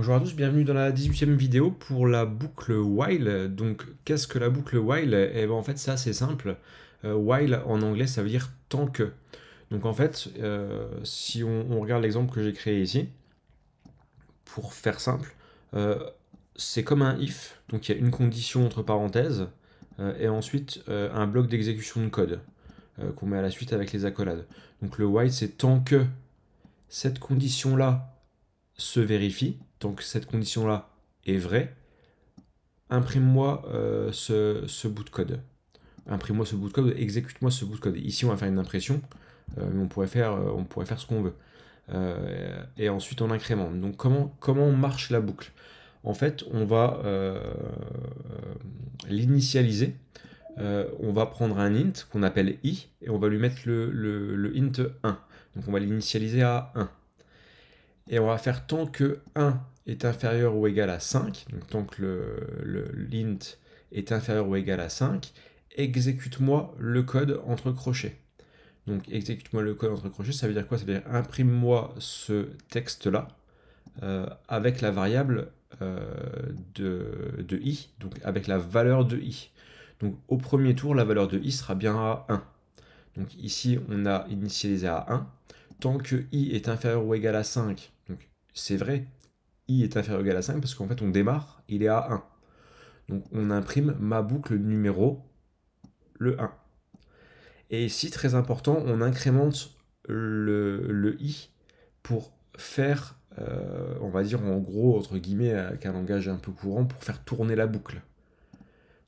Bonjour à tous, bienvenue dans la 18e vidéo pour la boucle while. Donc qu'est-ce que la boucle while? Eh ben en fait c'est assez simple. While en anglais ça veut dire tant que. Donc en fait si on regarde l'exemple que j'ai créé ici, pour faire simple, c'est comme un if, donc il y a une condition entre parenthèses et ensuite un bloc d'exécution de code qu'on met à la suite avec les accolades. Donc le while c'est tant que cette condition là se vérifie, tant que cette condition-là est vraie, imprime-moi ce bout de code. Imprime-moi ce bout de code, exécute-moi ce bout de code. Ici, on va faire une impression, mais on pourrait faire ce qu'on veut. Et ensuite, on incrémente. Donc, comment marche la boucle? En fait, on va l'initialiser. On va prendre un int qu'on appelle i, et on va lui mettre le int 1. Donc, on va l'initialiser à 1. Et on va faire tant que 1 est inférieur ou égal à 5, donc tant que l'int est inférieur ou égal à 5, exécute-moi le code entre crochets. Donc exécute-moi le code entre crochets, ça veut dire quoi? Ça veut dire imprime-moi ce texte-là avec la variable de i, donc avec la valeur de i. Donc au premier tour, la valeur de i sera bien à 1. Donc ici, on a initialisé à 1. Tant que i est inférieur ou égal à 5, donc c'est vrai, i est inférieur ou égal à 5 parce qu'en fait on démarre, il est à 1. Donc on imprime ma boucle numéro, le 1. Et ici, très important, on incrémente le i pour faire, on va dire en gros, entre guillemets, avec un langage un peu courant, pour faire tourner la boucle.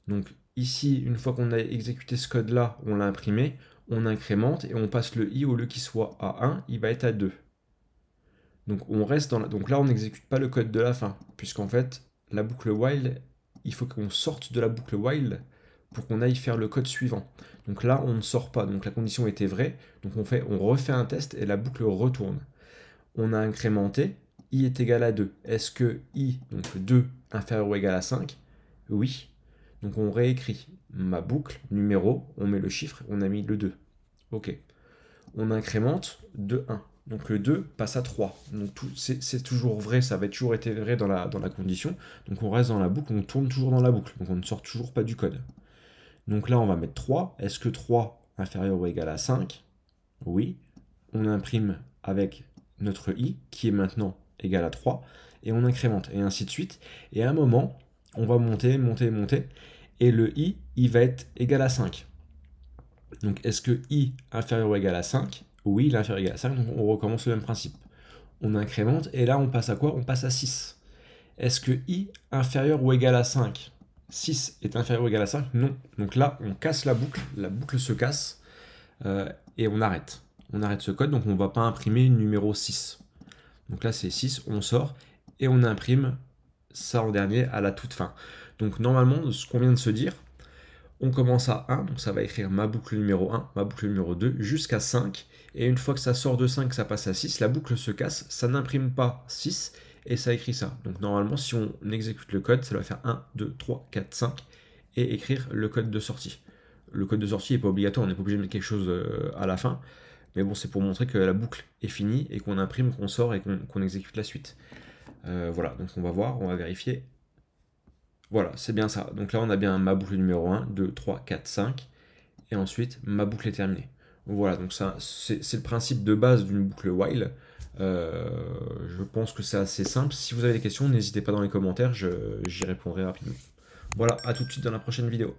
Donc ici, une fois qu'on a exécuté ce code-là, on l'a imprimé, on incrémente et on passe le i au lieu qu'il soit à 1, il va être à 2. Donc on reste dans donc là on n'exécute pas le code de la fin, puisqu'en fait la boucle while, il faut qu'on sorte de la boucle while pour qu'on aille faire le code suivant. Donc là on ne sort pas, donc la condition était vraie, donc on refait un test et la boucle retourne. On a incrémenté, i est égal à 2. Est-ce que i, donc 2 inférieur ou égal à 5? Oui. Donc on réécrit ma boucle, numéro, on met le chiffre, on a mis le 2. Ok. On incrémente de 1. Donc le 2 passe à 3. Donc c'est toujours vrai, ça va toujours été vrai dans la condition. Donc on reste dans la boucle, on tourne toujours dans la boucle. Donc on ne sort toujours pas du code. Donc là on va mettre 3. Est-ce que 3 inférieur ou égal à 5? Oui. On imprime avec notre i qui est maintenant égal à 3. Et on incrémente. Et ainsi de suite. Et à un moment, on va monter, monter, monter. Et le i, il va être égal à 5. Donc est-ce que i inférieur ou égal à 5? Oui, il est inférieur ou égal à 5, donc on recommence le même principe. On incrémente, et là on passe à quoi? On passe à 6. Est-ce que i inférieur ou égal à 5? 6 est inférieur ou égal à 5? Non. Donc là, on casse la boucle se casse, et on arrête. On arrête ce code, donc on ne va pas imprimer numéro 6. Donc là c'est 6, on sort, et on imprime ça en dernier à la toute fin. Donc normalement, ce qu'on vient de se dire, on commence à 1, donc ça va écrire ma boucle numéro 1, ma boucle numéro 2, jusqu'à 5. Et une fois que ça sort de 5, ça passe à 6, la boucle se casse, ça n'imprime pas 6, et ça écrit ça. Donc normalement, si on exécute le code, ça va faire 1, 2, 3, 4, 5, et écrire le code de sortie. Le code de sortie n'est pas obligatoire, on n'est pas obligé de mettre quelque chose à la fin. Mais bon, c'est pour montrer que la boucle est finie, et qu'on imprime, qu'on sort, et qu'on exécute la suite. Voilà, donc on va voir, on va vérifier. Voilà, c'est bien ça. Donc là, on a bien ma boucle numéro 1, 2, 3, 4, 5. Et ensuite, ma boucle est terminée. Voilà, donc ça, c'est le principe de base d'une boucle while. Je pense que c'est assez simple. Si vous avez des questions, n'hésitez pas dans les commentaires, j'y répondrai rapidement. Voilà, à tout de suite dans la prochaine vidéo.